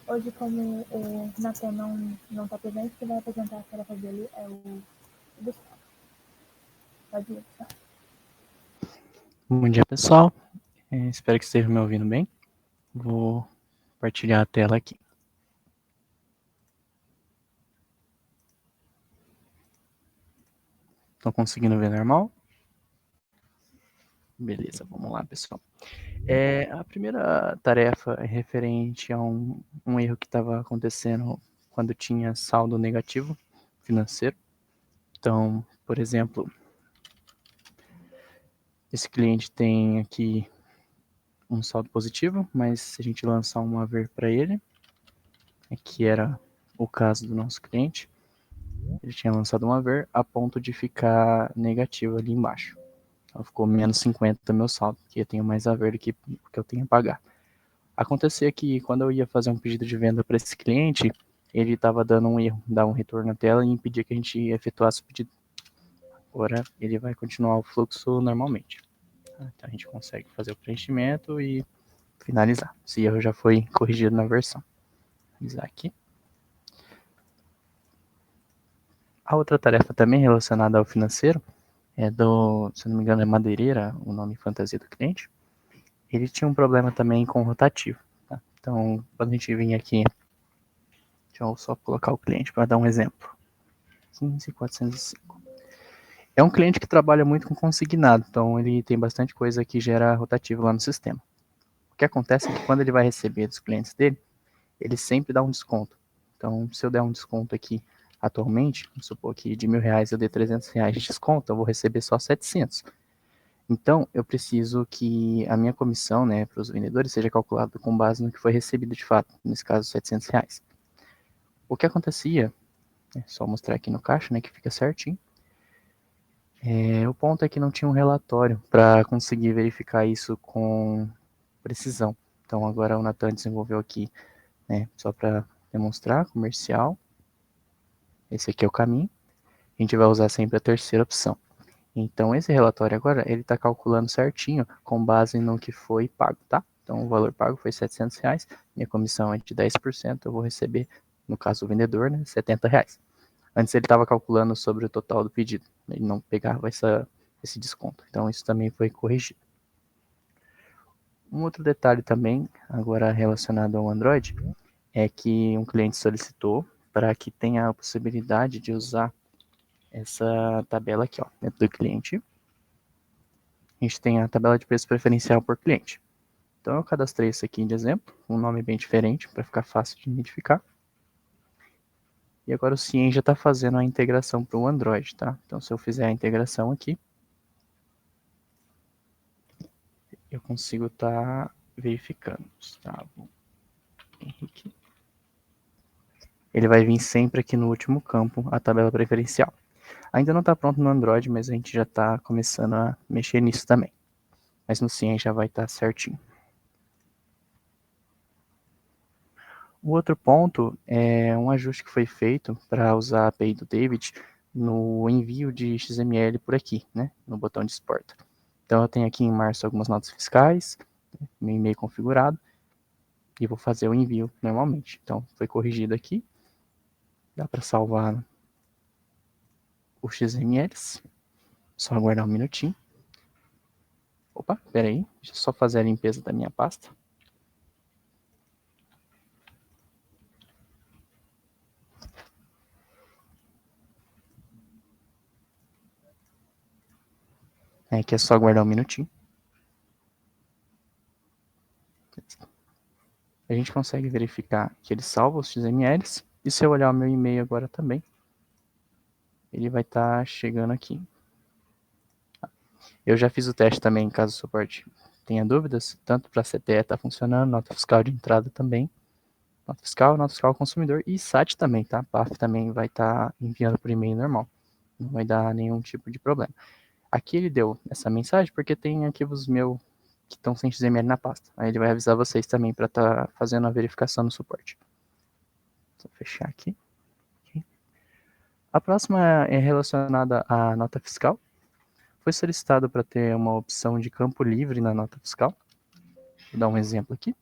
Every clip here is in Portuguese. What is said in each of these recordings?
Hoje, como o Natan não está presente, quem vai apresentar a tarefa dele é o Gustavo. Pode ir, tá? Bom dia, pessoal. Espero que estejam me ouvindo bem. Vou compartilhar a tela aqui. Estão conseguindo ver normal? Beleza, vamos lá, pessoal. A primeira tarefa é referente a um erro que estava acontecendo quando tinha saldo negativo financeiro. Então, por exemplo, esse cliente tem aqui um saldo positivo, mas se a gente lançar um haver para ele, que era o caso do nosso cliente, ele tinha lançado um haver a ponto de ficar negativo ali embaixo. Então ficou menos 50 meu saldo, porque eu tenho mais haver do que eu tenho a pagar. Acontecia que quando eu ia fazer um pedido de venda para esse cliente, ele estava dando um erro, dar um retorno na tela e impedia que a gente efetuasse o pedido. Agora ele vai continuar o fluxo normalmente. Então a gente consegue fazer o preenchimento e finalizar. Esse erro já foi corrigido na versão. Vou finalizar aqui. A outra tarefa também relacionada ao financeiro é se não me engano é Madeireira, o nome fantasia do cliente. Ele tinha um problema também com o rotativo. Tá? Então, quando a gente vinha aqui, deixa eu só colocar o cliente para dar um exemplo. 15.405. É um cliente que trabalha muito com consignado, então ele tem bastante coisa que gera rotativo lá no sistema. O que acontece é que quando ele vai receber dos clientes dele, ele sempre dá um desconto. Então, se eu der um desconto aqui atualmente, vamos supor que de R$1.000 eu dê R$300 de desconto, eu vou receber só 700. Então, eu preciso que a minha comissão, né, para os vendedores seja calculada com base no que foi recebido de fato, nesse caso, R$700. O que acontecia, só mostrar aqui no caixa, né, que fica certinho, o ponto é que não tinha um relatório para conseguir verificar isso com precisão. Então, agora o Natan desenvolveu aqui, né, só para demonstrar, comercial. Esse aqui é o caminho. A gente vai usar sempre a terceira opção. Então, esse relatório agora, ele está calculando certinho com base no que foi pago, tá? Então, o valor pago foi R$700, minha comissão é de 10%, eu vou receber, no caso do vendedor, né, R$70. Antes ele estava calculando sobre o total do pedido, ele não pegava esse desconto. Então, isso também foi corrigido. Um outro detalhe também, agora relacionado ao Android, é que um cliente solicitou para que tenha a possibilidade de usar essa tabela aqui, ó, dentro do cliente. A gente tem a tabela de preço preferencial por cliente. Então eu cadastrei isso aqui de exemplo, um nome bem diferente para ficar fácil de identificar. E agora o Cien já está fazendo a integração para o Android, tá? Então se eu fizer a integração aqui, eu consigo estar verificando. Gustavo Henrique. Ele vai vir sempre aqui no último campo, a tabela preferencial. Ainda não está pronto no Android, mas a gente já está começando a mexer nisso também. Mas no Cien já vai estar certinho. O outro ponto é um ajuste que foi feito para usar a API do David no envio de XML por aqui, né, no botão de exporta. Então eu tenho aqui em março algumas notas fiscais, meu e-mail configurado, e vou fazer o envio normalmente. Então foi corrigido aqui, dá para salvar os XMLs, só aguardar um minutinho. Opa, peraí, deixa eu só fazer a limpeza da minha pasta. Aqui é só aguardar um minutinho. A gente consegue verificar que ele salva os XMLs, e se eu olhar o meu e-mail agora também, ele vai estar chegando aqui. Eu já fiz o teste também, caso o suporte tenha dúvidas, tanto para CTE está funcionando, nota fiscal de entrada também, nota fiscal ao consumidor e SAT também, tá? PAF também vai estar enviando por e-mail normal, não vai dar nenhum tipo de problema. Aqui ele deu essa mensagem porque tem arquivos meus que estão sem XML na pasta, aí ele vai avisar vocês também para estar fazendo a verificação no suporte. Vou fechar aqui. A próxima é relacionada à nota fiscal. Foi solicitado para ter uma opção de campo livre na nota fiscal. Vou dar um exemplo aqui.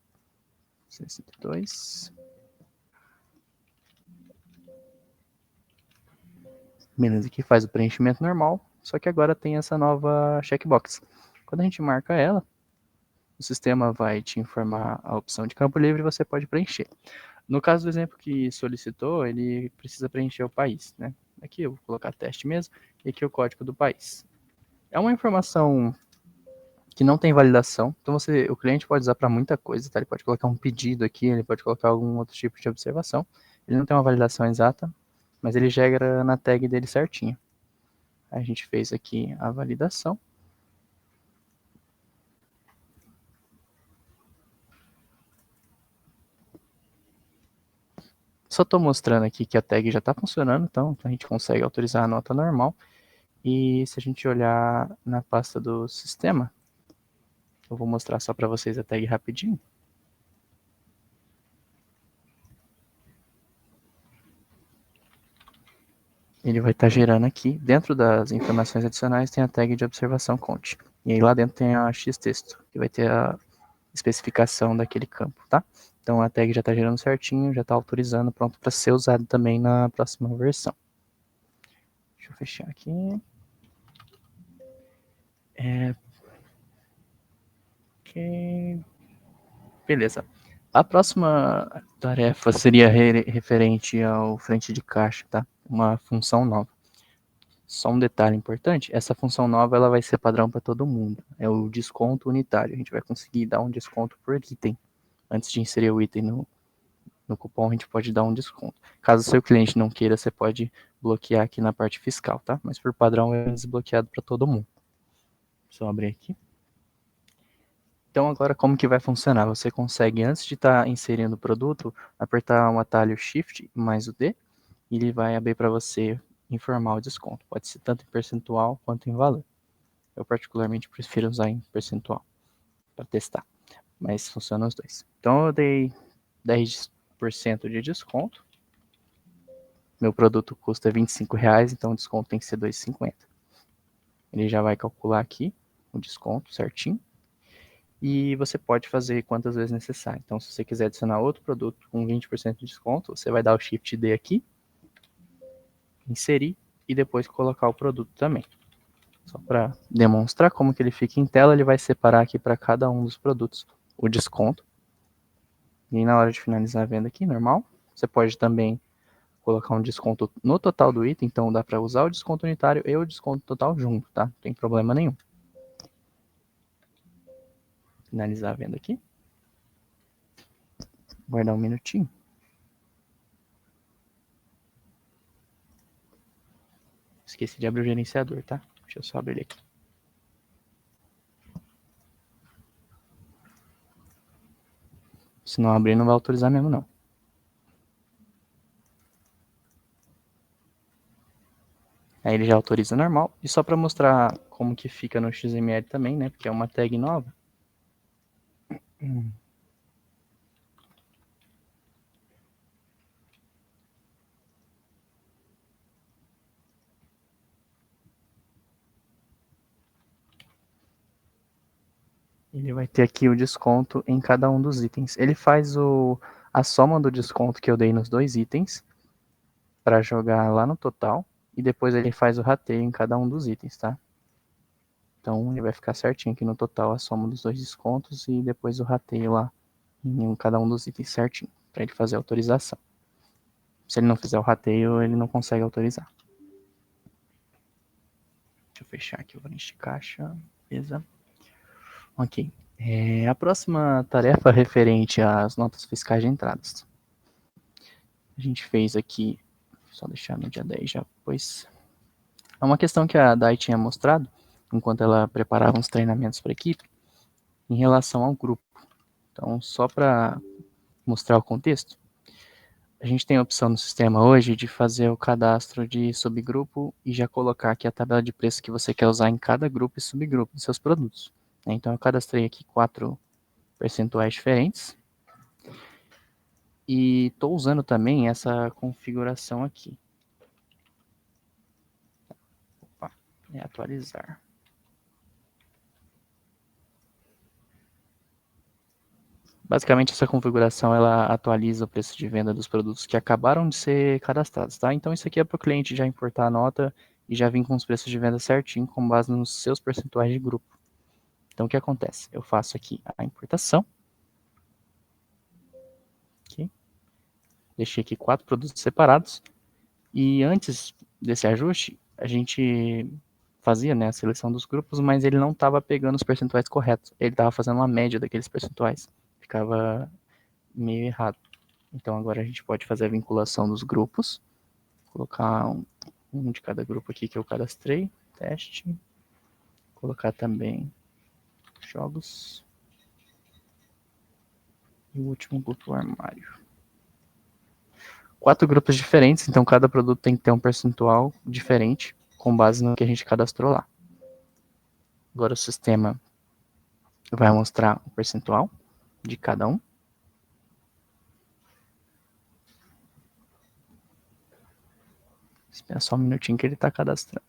62. Beleza, aqui faz o preenchimento normal, só que agora tem essa nova checkbox. Quando a gente marca ela, o sistema vai te informar a opção de campo livre e você pode preencher. No caso do exemplo que solicitou, ele precisa preencher o país, né? Aqui eu vou colocar teste mesmo, e aqui o código do país. É uma informação que não tem validação, então o cliente pode usar para muita coisa, tá? Ele pode colocar um pedido aqui, ele pode colocar algum outro tipo de observação. Ele não tem uma validação exata, mas ele gera na tag dele certinho. A gente fez aqui a validação. Só estou mostrando aqui que a tag já está funcionando, então a gente consegue autorizar a nota normal. E se a gente olhar na pasta do sistema, eu vou mostrar só para vocês a tag rapidinho. Ele vai estar gerando aqui, dentro das informações adicionais, tem a tag de observação count. E aí lá dentro tem a x-texto, que vai ter a especificação daquele campo, tá? Então a tag já está gerando certinho, já está autorizando, pronto para ser usado também na próxima versão. Deixa eu fechar aqui. Ok. Beleza. A próxima tarefa seria referente ao frente de caixa, tá? Uma função nova. Só um detalhe importante, essa função nova ela vai ser padrão para todo mundo. É o desconto unitário. A gente vai conseguir dar um desconto por item. Antes de inserir o item no cupom, a gente pode dar um desconto. Caso o seu cliente não queira, você pode bloquear aqui na parte fiscal, tá? Mas por padrão é desbloqueado para todo mundo. Deixa eu abrir aqui. Então agora como que vai funcionar? Você consegue, antes de estar inserindo o produto, apertar um atalho Shift mais o D, e ele vai abrir para você informar o desconto. Pode ser tanto em percentual quanto em valor. Eu particularmente prefiro usar em percentual para testar, mas funciona os dois. Então eu dei 10% de desconto. Meu produto custa R$25, então o desconto tem que ser R$2,50. Ele já vai calcular aqui o desconto certinho. E você pode fazer quantas vezes necessário. Então, se você quiser adicionar outro produto com 20% de desconto, você vai dar o Shift D aqui, inserir e depois colocar o produto também. Só para demonstrar como que ele fica em tela, ele vai separar aqui para cada um dos produtos o desconto. E na hora de finalizar a venda aqui, normal, você pode também colocar um desconto no total do item, então dá para usar o desconto unitário e o desconto total junto, tá? Não tem problema nenhum. Finalizar a venda aqui. Guardar um minutinho. Esqueci de abrir o gerenciador, tá? Deixa eu só abrir ele aqui. Se não abrir, não vai autorizar mesmo, não. Aí ele já autoriza normal. E só para mostrar como que fica no XML também, né? Porque é uma tag nova. Ele vai ter aqui o desconto em cada um dos itens. Ele faz a soma do desconto que eu dei nos dois itens para jogar lá no total. E depois ele faz o rateio em cada um dos itens, tá? Então ele vai ficar certinho aqui no total a soma dos dois descontos e depois o rateio lá em cada um dos itens certinho, para ele fazer a autorização. Se ele não fizer o rateio, ele não consegue autorizar. Deixa eu fechar aqui o valente de caixa. Beleza. Ok. A próxima tarefa referente às notas fiscais de entradas. A gente fez aqui, só deixar no dia 10 já, pois é uma questão que a Dai tinha mostrado, enquanto ela preparava uns treinamentos para a equipe, em relação ao grupo. Então, só para mostrar o contexto, a gente tem a opção no sistema hoje de fazer o cadastro de subgrupo e já colocar aqui a tabela de preço que você quer usar em cada grupo e subgrupo dos seus produtos. Então, eu cadastrei aqui 4 percentuais diferentes. E estou usando também essa configuração aqui. Opa, atualizar. Basicamente, essa configuração ela atualiza o preço de venda dos produtos que acabaram de ser cadastrados, tá? Então, isso aqui é para o cliente já importar a nota e já vir com os preços de venda certinho, com base nos seus percentuais de grupo. Então, o que acontece? Eu faço aqui a importação. Aqui. Deixei aqui 4 produtos separados. E antes desse ajuste, a gente fazia, né, a seleção dos grupos, mas ele não estava pegando os percentuais corretos. Ele estava fazendo uma média daqueles percentuais. Ficava meio errado. Então agora a gente pode fazer a vinculação dos grupos. Colocar um de cada grupo aqui que eu cadastrei. Teste. Colocar também jogos. E o último grupo, o armário. 4 grupos diferentes, então cada produto tem que ter um percentual diferente, com base no que a gente cadastrou lá. Agora o sistema vai mostrar o percentual de cada um. Espera só um minutinho que ele está cadastrando.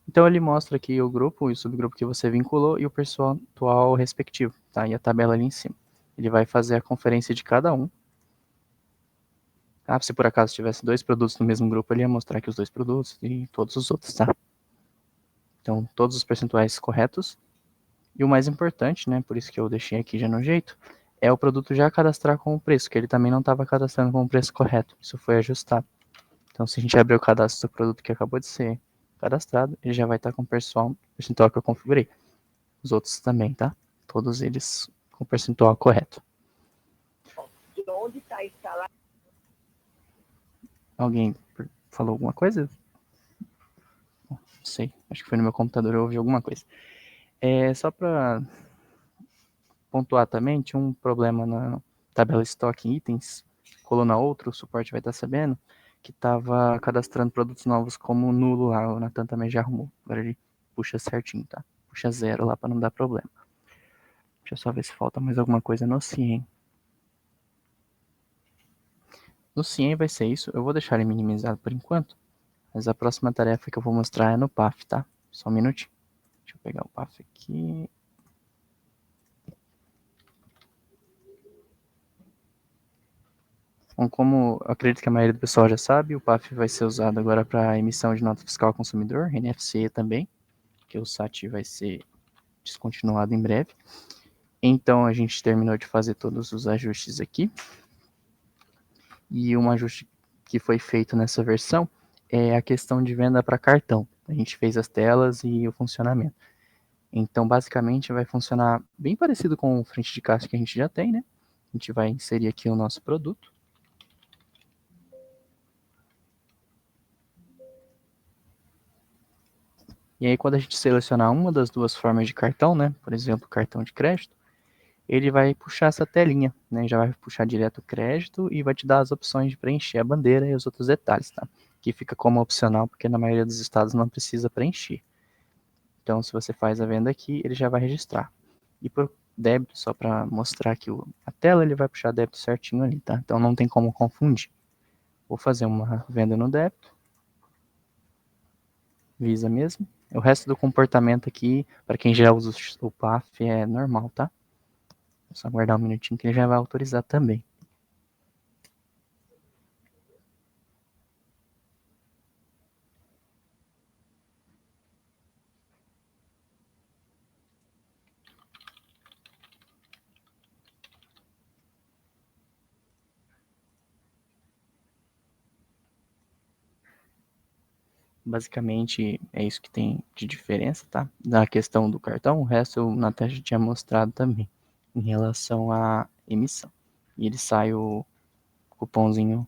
Então ele mostra aqui o grupo e o subgrupo que você vinculou e o percentual respectivo, tá? E a tabela ali em cima. Ele vai fazer a conferência de cada um. Ah, se por acaso tivesse 2 produtos no mesmo grupo, ele ia mostrar aqui os 2 produtos e todos os outros, tá? Então, todos os percentuais corretos. E o mais importante, né, por isso que eu deixei aqui já no jeito, é o produto já cadastrar com o preço, que ele também não estava cadastrando com o preço correto. Isso foi ajustado. Então, se a gente abrir o cadastro do produto que acabou de ser cadastrado, ele já vai estar com o percentual que eu configurei. Os outros também, tá? Todos eles com o percentual correto. Onde está instalado? Alguém falou alguma coisa? Não sei, acho que foi no meu computador, eu ouvi alguma coisa. Só para pontuar também, tinha um problema na tabela estoque em itens, coluna outro, o suporte vai estar sabendo, que estava cadastrando produtos novos como nulo lá, o Natan também já arrumou. Agora ele puxa certinho, tá? Puxa 0 lá para não dar problema. Deixa eu só ver se falta mais alguma coisa no CIEM. No CIEM vai ser isso, eu vou deixar ele minimizado por enquanto, mas a próxima tarefa que eu vou mostrar é no PAF, tá? Só um minutinho. Deixa eu pegar o PAF aqui. Bom, como eu acredito que a maioria do pessoal já sabe, o PAF vai ser usado agora para emissão de nota fiscal ao consumidor, NFC também, que o SAT vai ser descontinuado em breve. Então a gente terminou de fazer todos os ajustes aqui. E um ajuste que foi feito nessa versão é a questão de venda para cartão. A gente fez as telas e o funcionamento. Então basicamente vai funcionar bem parecido com o frente de caixa que a gente já tem, né? A gente vai inserir aqui o nosso produto. E aí, quando a gente selecionar uma das duas formas de cartão, né, por exemplo, cartão de crédito, ele vai puxar essa telinha, né, já vai puxar direto o crédito e vai te dar as opções de preencher a bandeira e os outros detalhes, tá? Que fica como opcional, porque na maioria dos estados não precisa preencher. Então, se você faz a venda aqui, ele já vai registrar. E por débito, só para mostrar aqui a tela, ele vai puxar débito certinho ali, tá? Então, não tem como confundir. Vou fazer uma venda no débito. Visa mesmo. O resto do comportamento aqui, para quem já usa o PAF, é normal, tá? É só aguardar um minutinho que ele já vai autorizar também. Basicamente, é isso que tem de diferença, tá? Da questão do cartão, o resto eu na tela já tinha mostrado também, em relação à emissão. E ele sai o cupomzinho.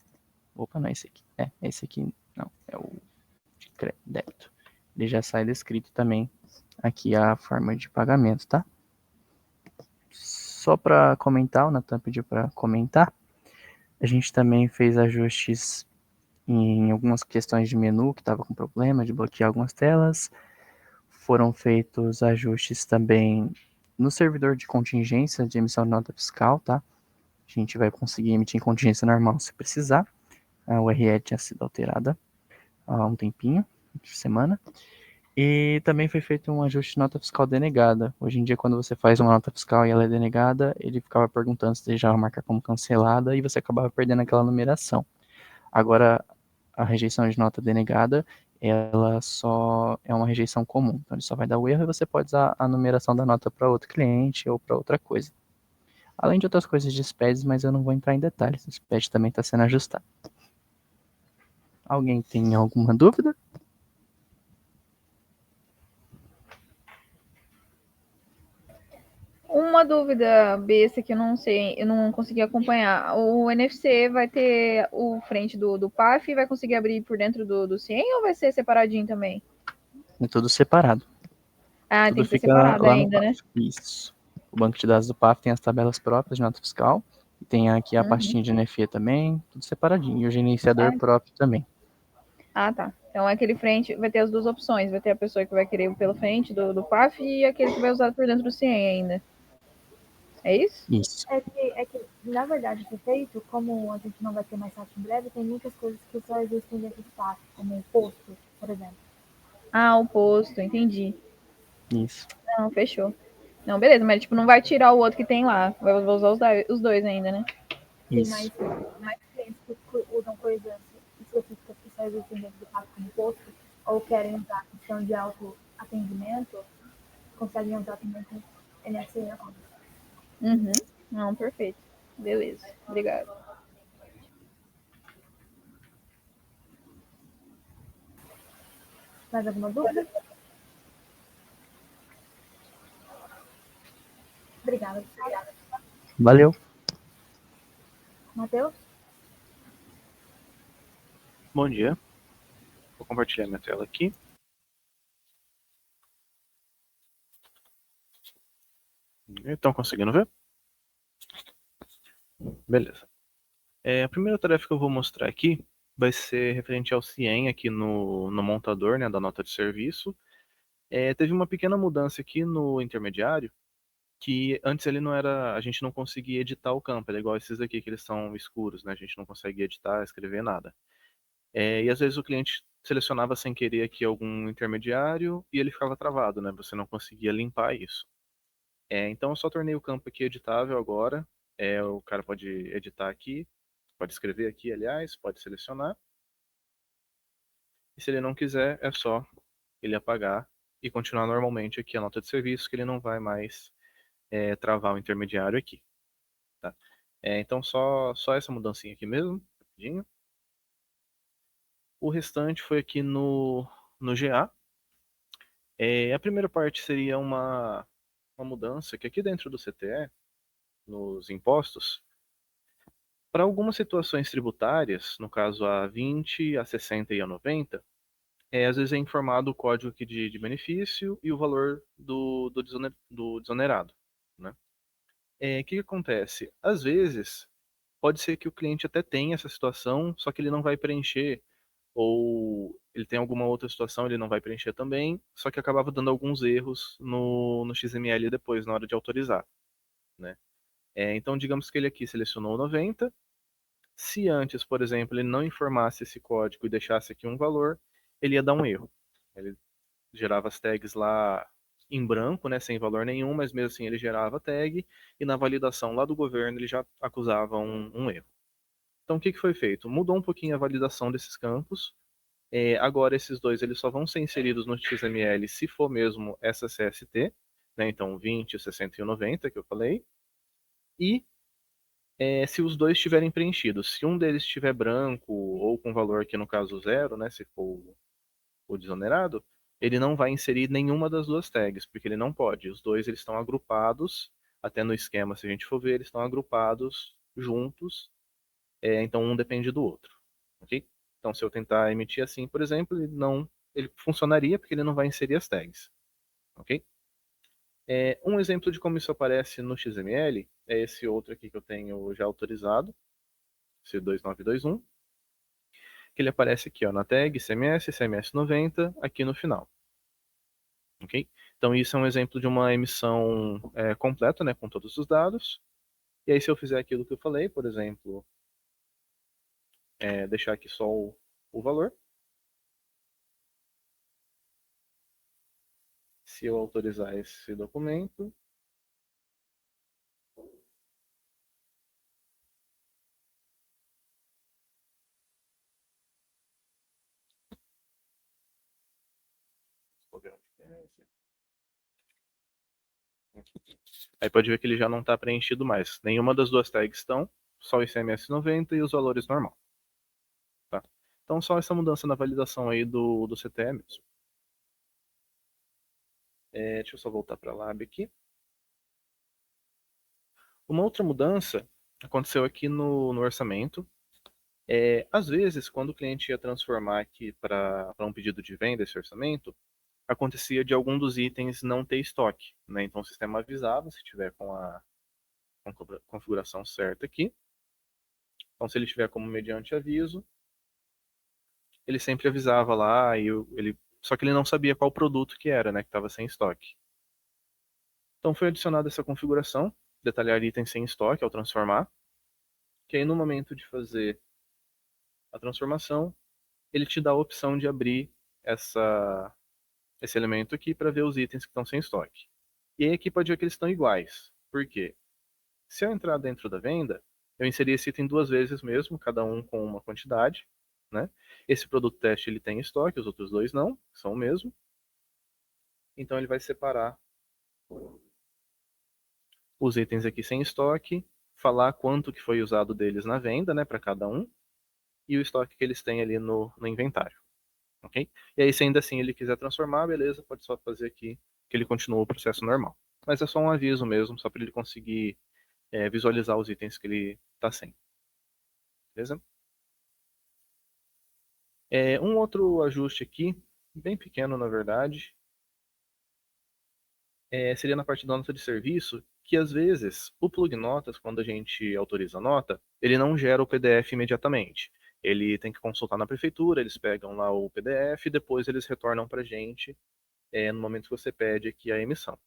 Opa, não é esse aqui. É esse aqui não. É o de débito. Ele já sai descrito também aqui a forma de pagamento, tá? Só para comentar, o Natan pediu para comentar. A gente também fez ajustes em algumas questões de menu que estava com problema de bloquear algumas telas. Foram feitos ajustes também no servidor de contingência de emissão de nota fiscal, tá? A gente vai conseguir emitir em contingência normal se precisar. A URL tinha sido alterada há um tempinho, semana. E também foi feito um ajuste de nota fiscal denegada. Hoje em dia, quando você faz uma nota fiscal e ela é denegada, ele ficava perguntando se deixava marcar como cancelada e você acabava perdendo aquela numeração. Agora, a rejeição de nota denegada, ela só é uma rejeição comum. Então, ele só vai dar o erro e você pode usar a numeração da nota para outro cliente ou para outra coisa. Além de outras coisas de SPEDs, mas eu não vou entrar em detalhes. O SPED também está sendo ajustado. Alguém tem alguma dúvida? Uma dúvida besta que eu não sei, eu não consegui acompanhar. O NFC vai ter o frente do PAF e vai conseguir abrir por dentro do CIEM ou vai ser separadinho também? É tudo separado. Ah, Tudo tem que ser fica separado lá no ainda, PAF. né? Isso. O banco de dados do PAF tem as tabelas próprias de nota fiscal. E tem aqui a pastinha de NFE também, tudo separadinho. E o gerenciador próprio também. Ah, tá. Então aquele frente vai ter as duas opções. Vai ter a pessoa que vai querer pelo frente do PAF e aquele que vai usar por dentro do CIEM ainda. É isso? Isso. É que, na verdade, foi feito, como a gente não vai ter mais site em breve, tem muitas coisas que só existem dentro do PAF, como o posto, por exemplo. Ah, o posto, entendi. Isso. Não, fechou. Não, beleza, mas tipo, não vai tirar o outro que tem lá. Vai usar os dois ainda, né? Tem Isso. mais clientes que usam coisas específicas que só existem dentro do PAF como posto, ou querem usar a questão de autoatendimento, conseguem usar também com NFC na conta. Uhum. Não, perfeito. Beleza. Obrigado. Mais alguma dúvida? Obrigada. Valeu. Matheus? Bom dia. Vou compartilhar minha tela aqui. Estão conseguindo ver? Beleza. A primeira tarefa que eu vou mostrar aqui vai ser referente ao CIEM aqui no montador, né, da nota de serviço. Teve uma pequena mudança aqui no intermediário, que antes ele não era, a gente não conseguia editar o campo, ele é igual esses aqui que eles são escuros, né, a gente não consegue editar, escrever nada. E às vezes o cliente selecionava sem querer aqui algum intermediário e ele ficava travado, né, você não conseguia limpar isso. Então eu só tornei o campo aqui editável agora. O cara pode editar aqui, pode escrever aqui, aliás, pode selecionar. E se ele não quiser, é só ele apagar e continuar normalmente aqui a nota de serviço, que ele não vai mais travar o intermediário aqui. Tá? Então só essa mudancinha aqui mesmo, rapidinho. O restante foi aqui no GA. A primeira parte seria uma mudança que aqui dentro do CTE, nos impostos, para algumas situações tributárias, no caso a 20, a 60 e a 90, às vezes é informado o código aqui de benefício e o valor do desonerado. Né? O que acontece? Às vezes, pode ser que o cliente até tenha essa situação, só que ele não vai preencher, ou ele tem alguma outra situação, ele não vai preencher também, só que acabava dando alguns erros no XML depois, na hora de autorizar. Né? Então, digamos que ele aqui selecionou 90, se antes, por exemplo, ele não informasse esse código e deixasse aqui um valor, ele ia dar um erro. Ele gerava as tags lá em branco, né, sem valor nenhum, mas mesmo assim ele gerava a tag e na validação lá do governo ele já acusava um erro. Então o que foi feito? Mudou um pouquinho a validação desses campos. Agora esses dois eles só vão ser inseridos no XML se for mesmo essa CST, né, então 20, 60 e 90 que eu falei. E se os dois estiverem preenchidos. Se um deles estiver branco ou com valor aqui no caso zero, né, se for o desonerado, ele não vai inserir nenhuma das duas tags, porque ele não pode. Os dois eles estão agrupados, até no esquema, se a gente for ver, eles estão agrupados juntos, então um depende do outro. Ok? Então se eu tentar emitir assim, por exemplo, ele funcionaria porque ele não vai inserir as tags. Ok? Um exemplo de como isso aparece no XML é esse outro aqui que eu tenho já autorizado, esse 2921, que ele aparece aqui ó, na tag CMS, CMS90, aqui no final. Ok? Então isso é um exemplo de uma emissão completa, né, com todos os dados. E aí se eu fizer aquilo que eu falei, por exemplo, deixar aqui só o valor, Se eu autorizar esse documento, aí pode ver que ele já não está preenchido mais. Nenhuma das duas tags estão, só o ICMS 90 e os valores normal. Tá? Então só essa mudança na validação aí do CTE mesmo. Deixa eu só voltar para a lab aqui. Uma outra mudança aconteceu aqui no orçamento. Às vezes, quando o cliente ia transformar aqui para um pedido de venda esse orçamento, acontecia de algum dos itens não ter estoque, né? Então o sistema avisava se tiver com a configuração certa aqui. Então se ele tiver como mediante aviso, ele sempre avisava lá só que ele não sabia qual produto que era, né, que estava sem estoque. Então foi adicionada essa configuração, detalhar itens sem estoque ao transformar, que aí no momento de fazer a transformação, ele te dá a opção de abrir esse elemento aqui para ver os itens que estão sem estoque. E aí aqui pode ver que eles estão iguais. Por quê? Se eu entrar dentro da venda, eu inseri esse item duas vezes mesmo, cada um com uma quantidade, né? Esse produto teste ele tem estoque, os outros dois não, são o mesmo. Então ele vai separar os itens aqui sem estoque, falar quanto que foi usado deles na venda, né, para cada um, e o estoque que eles têm ali no inventário. Ok? E aí, se ainda assim ele quiser transformar, beleza, pode só fazer aqui que ele continua o processo normal. Mas é só um aviso mesmo, só para ele conseguir visualizar os itens que ele está sem. Beleza? Um outro ajuste aqui, bem pequeno na verdade, seria na parte da nota de serviço, que às vezes o plug notas, quando a gente autoriza a nota, ele não gera o PDF imediatamente. Ele tem que consultar na prefeitura, eles pegam lá o PDF e depois eles retornam para a gente no momento que você pede aqui a emissão.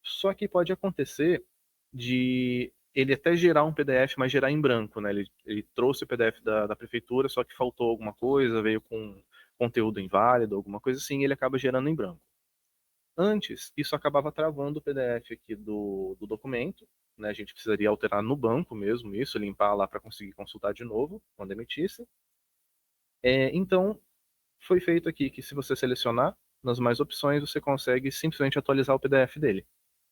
Só que pode acontecer de ele até gerar um PDF, mas gerar em branco, né? Ele trouxe o PDF da prefeitura, só que faltou alguma coisa, veio com conteúdo inválido, alguma coisa assim, e ele acaba gerando em branco. Antes, isso acabava travando o PDF aqui do documento, né? A gente precisaria alterar no banco mesmo isso, limpar lá para conseguir consultar de novo quando emitisse. Então, foi feito aqui que se você selecionar nas mais opções, você consegue simplesmente atualizar o PDF dele.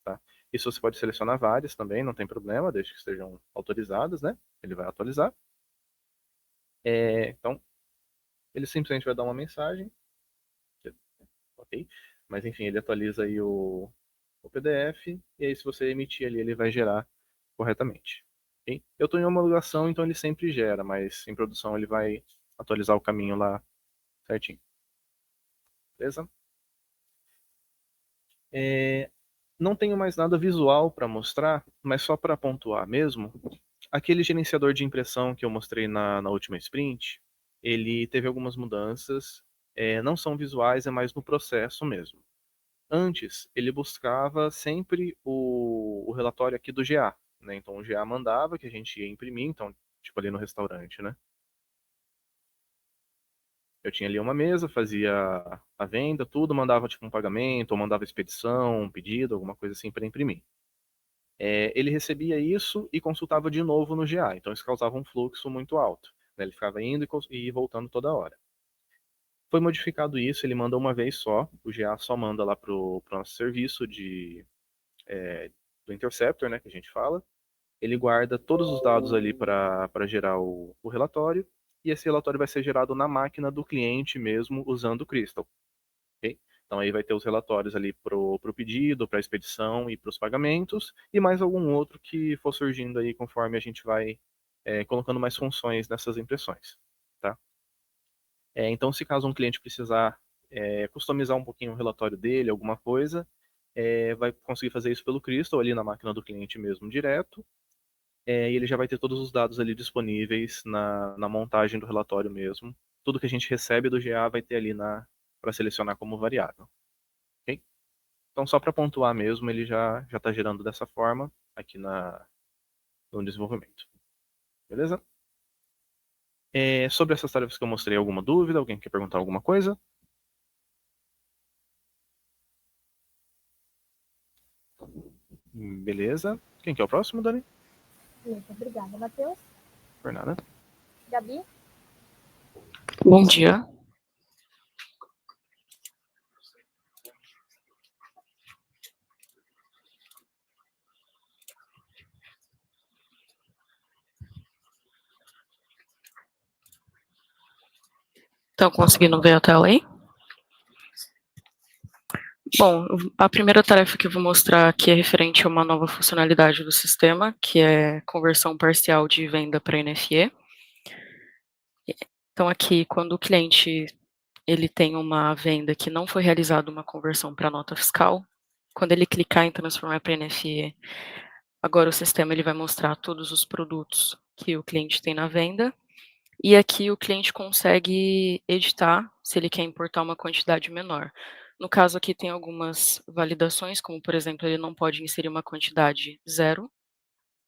Tá? Isso você pode selecionar várias também, não tem problema, desde que estejam autorizadas, né? Ele vai atualizar. Então, ele simplesmente vai dar uma mensagem, ok? Mas enfim, ele atualiza aí o PDF, e aí se você emitir ali, ele vai gerar corretamente. Okay? Eu estou em homologação, então ele sempre gera, mas em produção ele vai atualizar o caminho lá certinho. Beleza? Não tenho mais nada visual para mostrar, mas só para pontuar mesmo, aquele gerenciador de impressão que eu mostrei na última sprint, ele teve algumas mudanças, não são visuais, é mais no processo mesmo. Antes, ele buscava sempre o relatório aqui do GA, né? Então o GA mandava que a gente ia imprimir, então, tipo ali no restaurante, né? Eu tinha ali uma mesa, fazia a venda, tudo, mandava tipo um pagamento, ou mandava expedição, um pedido, alguma coisa assim para imprimir. Ele recebia isso e consultava de novo no GA, então isso causava um fluxo muito alto, né? Ele ficava indo e voltando toda hora. Foi modificado isso, ele manda uma vez só, o GA só manda lá para o nosso serviço do Interceptor, né, que a gente fala. Ele guarda todos os dados ali para gerar o relatório, e esse relatório vai ser gerado na máquina do cliente mesmo, usando o Crystal. Okay? Então aí vai ter os relatórios ali para o pedido, para a expedição e para os pagamentos, e mais algum outro que for surgindo aí conforme a gente vai colocando mais funções nessas impressões. Tá? Então, se caso um cliente precisar customizar um pouquinho o relatório dele, alguma coisa, vai conseguir fazer isso pelo Crystal, ali na máquina do cliente mesmo, direto, e ele já vai ter todos os dados ali disponíveis na montagem do relatório mesmo. Tudo que a gente recebe do GA vai ter ali para selecionar como variável. Okay? Então, só para pontuar mesmo, ele já está gerando dessa forma aqui no desenvolvimento. Beleza? Sobre essas tarefas que eu mostrei, alguma dúvida? Alguém quer perguntar alguma coisa? Beleza. Quem que é o próximo, Dani? Beleza, obrigada, Matheus. Por nada. Gabi? Bom dia. Estão conseguindo ver a tela aí? Bom, a primeira tarefa que eu vou mostrar aqui é referente a uma nova funcionalidade do sistema, que é conversão parcial de venda para NFE. Então aqui, quando o cliente ele tem uma venda que não foi realizada uma conversão para nota fiscal, quando ele clicar em transformar para NFE, agora o sistema ele vai mostrar todos os produtos que o cliente tem na venda, e aqui o cliente consegue editar se ele quer importar uma quantidade menor. No caso aqui tem algumas validações, como por exemplo, ele não pode inserir uma quantidade zero,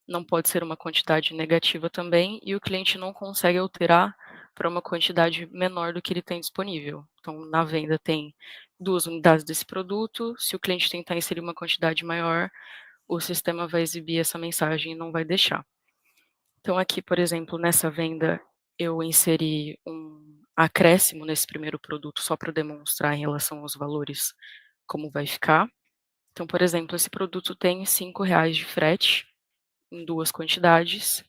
não pode ser uma quantidade negativa também, e o cliente não consegue alterar para uma quantidade menor do que ele tem disponível. Então, na venda tem 2 unidades desse produto, se o cliente tentar inserir uma quantidade maior, o sistema vai exibir essa mensagem e não vai deixar. Então aqui, por exemplo, nessa venda, eu inseri um acréscimo nesse primeiro produto só para demonstrar em relação aos valores como vai ficar. Então, por exemplo, esse produto tem R$ 5 de frete em 2 quantidades.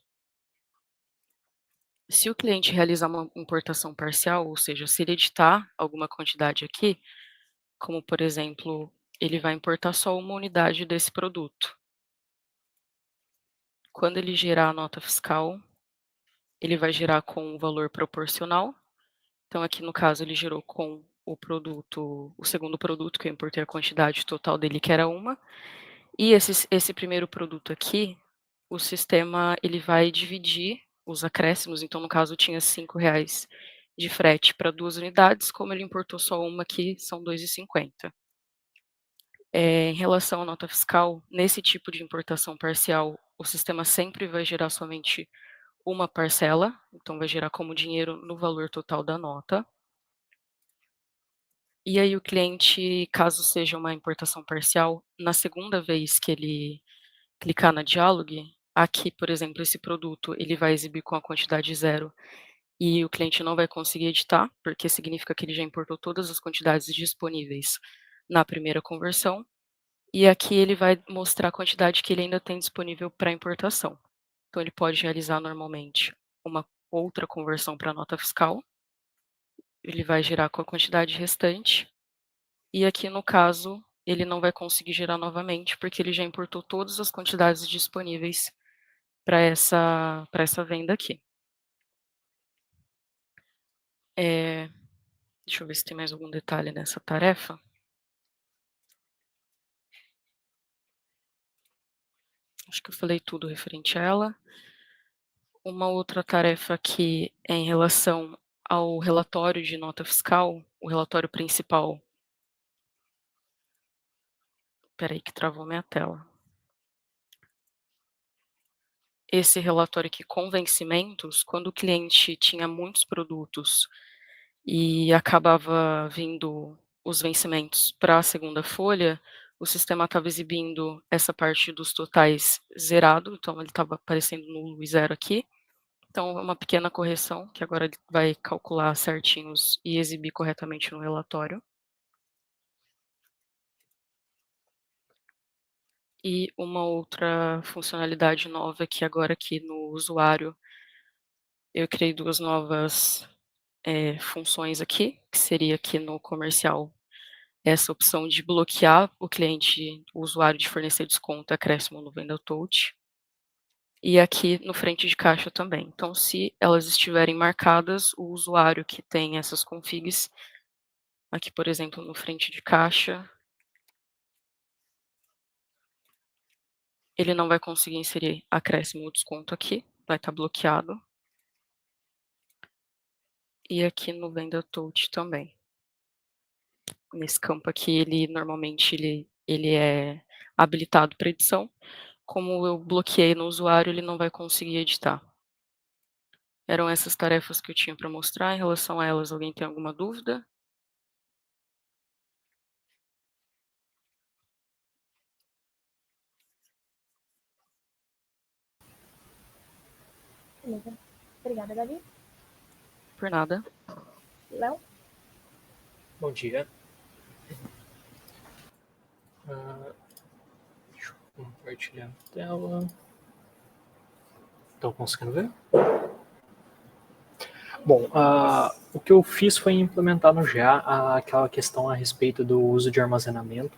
Se o cliente realizar uma importação parcial, ou seja, se ele editar alguma quantidade aqui, como por exemplo, ele vai importar só uma unidade desse produto. Quando ele gerar a nota fiscal, ele vai gerar com o valor proporcional. Então aqui no caso ele gerou com o produto, o segundo produto que eu importei a quantidade total dele que era uma, e esse primeiro produto aqui, o sistema ele vai dividir os acréscimos, então no caso tinha R$ 5 de frete para 2 unidades, como ele importou só uma aqui, são R$ 2,50. Em relação à nota fiscal, nesse tipo de importação parcial, o sistema sempre vai gerar somente uma parcela, então vai gerar como dinheiro no valor total da nota. E aí o cliente, caso seja uma importação parcial, na segunda vez que ele clicar na dialogue, aqui, por exemplo, esse produto, ele vai exibir com a quantidade zero e o cliente não vai conseguir editar, porque significa que ele já importou todas as quantidades disponíveis na primeira conversão, e aqui ele vai mostrar a quantidade que ele ainda tem disponível para importação. Então ele pode realizar normalmente uma outra conversão para nota fiscal, ele vai gerar com a quantidade restante, e aqui no caso, ele não vai conseguir gerar novamente, porque ele já importou todas as quantidades disponíveis para essa venda aqui. Deixa eu ver se tem mais algum detalhe nessa tarefa. Acho que eu falei tudo referente a ela. Uma outra tarefa aqui é em relação ao relatório de nota fiscal, o relatório principal. Espera aí que travou minha tela. Esse relatório aqui com vencimentos, quando o cliente tinha muitos produtos e acabava vindo os vencimentos para a segunda folha, o sistema estava exibindo essa parte dos totais zerado, então ele estava aparecendo nulo e zero aqui. Então é uma pequena correção, que agora ele vai calcular certinhos e exibir corretamente no relatório. E uma outra funcionalidade nova que agora aqui no usuário, eu criei 2 novas funções aqui, que seria aqui no comercial, essa opção de bloquear o cliente, o usuário de fornecer desconto, acréscimo no Venda Touch, e aqui no frente de caixa também. Então, se elas estiverem marcadas, o usuário que tem essas configs, aqui, por exemplo, no frente de caixa, ele não vai conseguir inserir acréscimo ou desconto aqui, vai estar bloqueado. E aqui no Venda Touch também. Nesse campo aqui, ele normalmente ele é habilitado para edição. Como eu bloqueei no usuário, ele não vai conseguir editar. Eram essas tarefas que eu tinha para mostrar. Em relação a elas, alguém tem alguma dúvida? Beleza. Obrigada, Gabi. Por nada. Léo? Bom dia. Deixa eu compartilhar a tela. Estão conseguindo ver? Bom, o que eu fiz foi implementar no GA aquela questão a respeito do uso de armazenamento.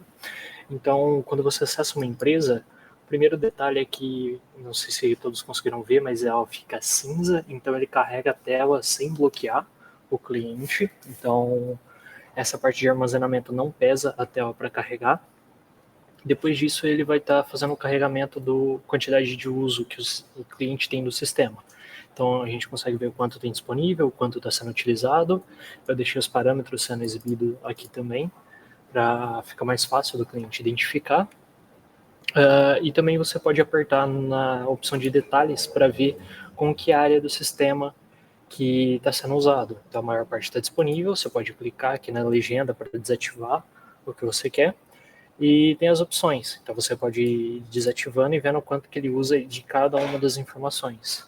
Então, quando você acessa uma empresa, o primeiro detalhe é que, não sei se todos conseguiram ver, mas ela fica cinza, então ele carrega a tela sem bloquear o cliente. Então, essa parte de armazenamento não pesa a tela para carregar. Depois disso, ele vai estar fazendo o carregamento da quantidade de uso que o cliente tem do sistema. Então, a gente consegue ver o quanto tem disponível, o quanto está sendo utilizado. Eu deixei os parâmetros sendo exibidos aqui também, para ficar mais fácil do cliente identificar. E também você pode apertar na opção de detalhes para ver com que área do sistema que está sendo usado. Então, a maior parte está disponível, você pode clicar aqui na legenda para desativar o que você quer. E tem as opções, então você pode ir desativando e vendo o quanto que ele usa de cada uma das informações.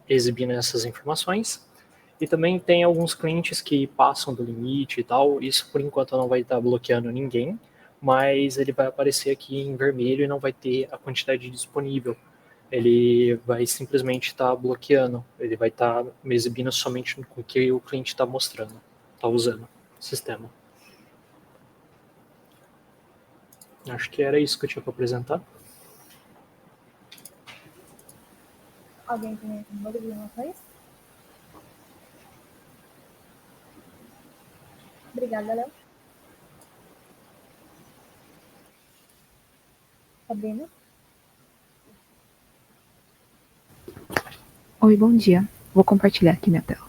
Exibindo essas informações. E também tem alguns clientes que passam do limite e tal, isso por enquanto não vai estar bloqueando ninguém, mas ele vai aparecer aqui em vermelho e não vai ter a quantidade disponível. Ele vai simplesmente estar bloqueando, ele vai estar me exibindo somente com o que o cliente está mostrando, está usando o sistema. Acho que era isso que eu tinha para apresentar. Alguém tem alguma dúvida em relação a isso? Obrigada, Léo. Sabrina? Oi, bom dia. Vou compartilhar aqui minha tela.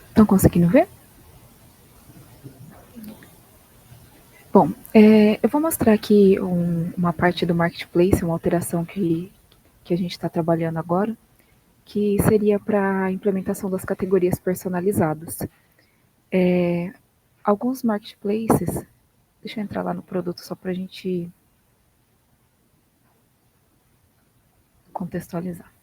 Estão conseguindo ver? Bom, eu vou mostrar aqui uma parte do Marketplace, uma alteração que a gente está trabalhando agora, que seria para a implementação das categorias personalizadas. Alguns Marketplaces, deixa eu entrar lá no produto só para a gente contextualizar.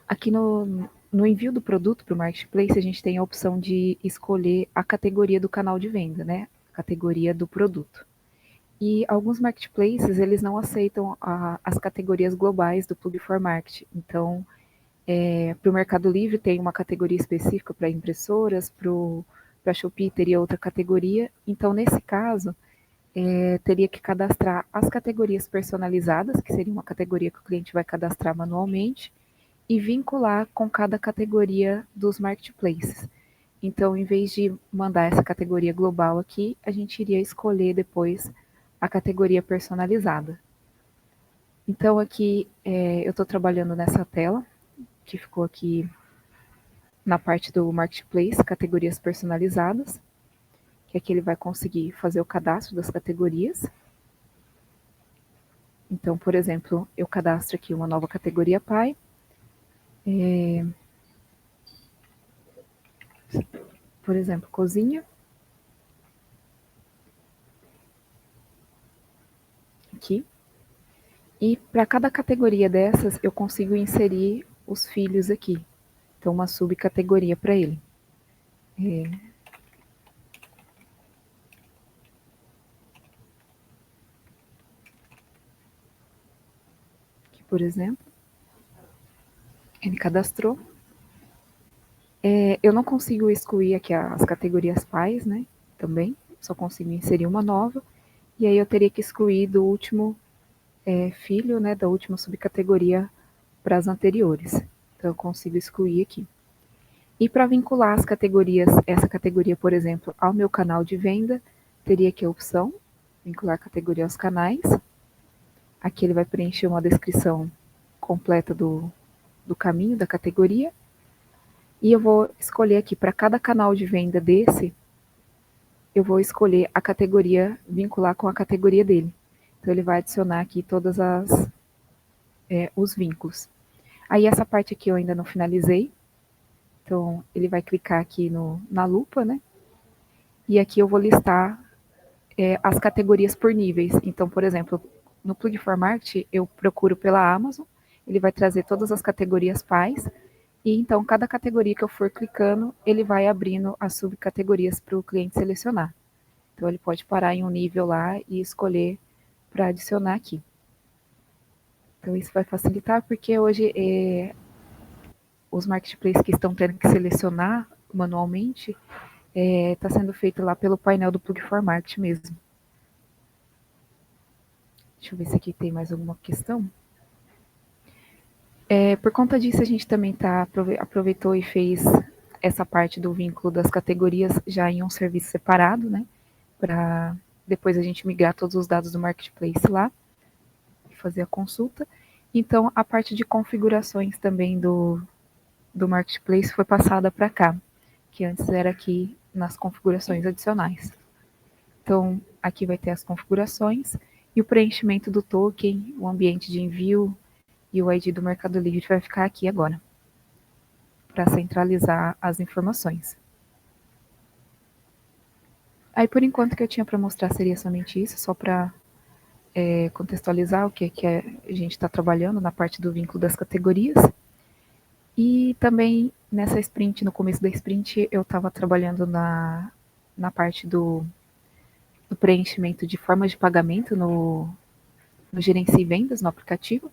Aqui no envio do produto para o Marketplace, a gente tem a opção de escolher a categoria do canal de venda, né? A categoria do produto. E alguns Marketplaces, eles não aceitam as categorias globais do Plug for Market. Então, para o Mercado Livre tem uma categoria específica para impressoras, para a Shopee teria outra categoria. Então, nesse caso, teria que cadastrar as categorias personalizadas, que seria uma categoria que o cliente vai cadastrar manualmente, e vincular com cada categoria dos marketplaces. Então, em vez de mandar essa categoria global aqui, a gente iria escolher depois a categoria personalizada. Então, aqui eu estou trabalhando nessa tela, que ficou aqui na parte do marketplace, categorias personalizadas, que aqui ele vai conseguir fazer o cadastro das categorias. Então, por exemplo, eu cadastro aqui uma nova categoria pai, por exemplo, cozinha. Aqui. E para cada categoria dessas, eu consigo inserir os filhos aqui. Então, uma subcategoria para ele. Aqui, por exemplo, ele cadastrou. Eu não consigo excluir aqui as categorias pais, né? Também, só consigo inserir uma nova. E aí eu teria que excluir do último filho, né? Da última subcategoria para as anteriores. Então eu consigo excluir aqui. E para vincular as categorias, essa categoria, por exemplo, ao meu canal de venda, teria aqui a opção, vincular categoria aos canais. Aqui ele vai preencher uma descrição completa do caminho da categoria. E eu vou escolher aqui, para cada canal de venda desse, eu vou escolher a categoria, vincular com a categoria dele. Então, ele vai adicionar aqui todas os vínculos. Aí, essa parte aqui eu ainda não finalizei. Então, ele vai clicar aqui na lupa, né? E aqui eu vou listar as categorias por níveis. Então, por exemplo, no Plug for Market, eu procuro pela Amazon, ele vai trazer todas as categorias pais, e então cada categoria que eu for clicando, ele vai abrindo as subcategorias para o cliente selecionar. Então, ele pode parar em um nível lá e escolher para adicionar aqui. Então, isso vai facilitar, porque hoje os marketplaces que estão tendo que selecionar manualmente, está sendo feito lá pelo painel do Plug for Market mesmo. Deixa eu ver se aqui tem mais alguma questão. Por conta disso, a gente também aproveitou e fez essa parte do vínculo das categorias já em um serviço separado, né? Para depois a gente migrar todos os dados do marketplace lá e fazer a consulta. Então, a parte de configurações também do marketplace foi passada para cá, que antes era aqui nas configurações adicionais. Então, aqui vai ter as configurações e o preenchimento do token, o ambiente de envio e o ID do Mercado Livre vai ficar aqui agora, para centralizar as informações. Aí, por enquanto, que eu tinha para mostrar seria somente isso, só para contextualizar o que a gente está trabalhando na parte do vínculo das categorias. E também nessa sprint, no começo da sprint, eu estava trabalhando na parte do preenchimento de formas de pagamento no Gerencie Vendas, no aplicativo.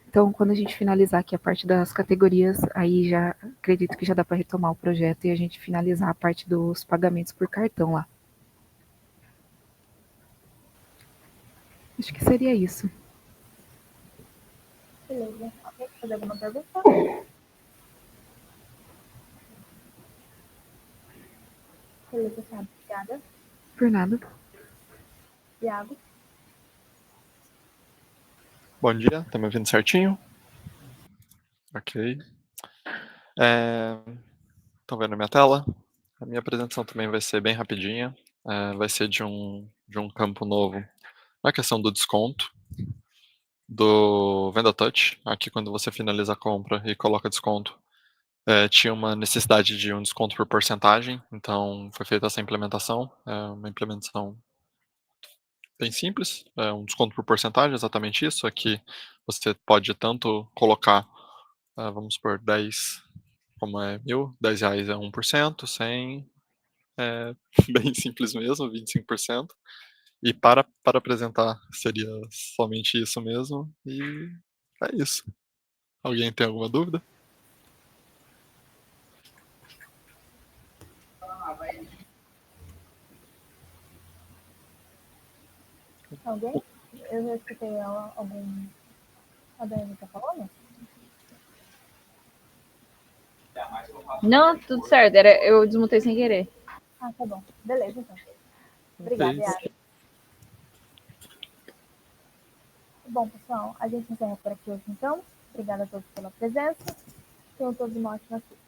Então, quando a gente finalizar aqui a parte das categorias, aí já acredito que já dá para retomar o projeto e a gente finalizar a parte dos pagamentos por cartão lá. Acho que seria isso. Beleza. Quer fazer alguma pergunta? Beleza, sabe? Obrigada. Por nada. Iago. Bom dia, tá me ouvindo certinho? Ok. Estão vendo a minha tela? A minha apresentação também vai ser bem rapidinha. Vai ser de um campo novo na questão do desconto do Venda Touch. Aqui, quando você finaliza a compra e coloca desconto, tinha uma necessidade de um desconto por porcentagem, então foi feita essa implementação. É uma implementação bem simples, um desconto por porcentagem, exatamente isso. Aqui você pode tanto colocar, vamos supor, 10, como é 1.000, R$10 é 1%, 100 é bem simples mesmo, 25%. E para apresentar seria somente isso mesmo, e é isso. Alguém tem alguma dúvida? Alguém? Eu já escutei algum... A Dani tá falando? Não, tudo certo. Eu desmutei sem querer. Ah, tá bom. Beleza, então. Obrigada, Iago. Bom, pessoal, a gente encerra por aqui hoje, então. Obrigada a todos pela presença. Tenham todos uma ótima noite.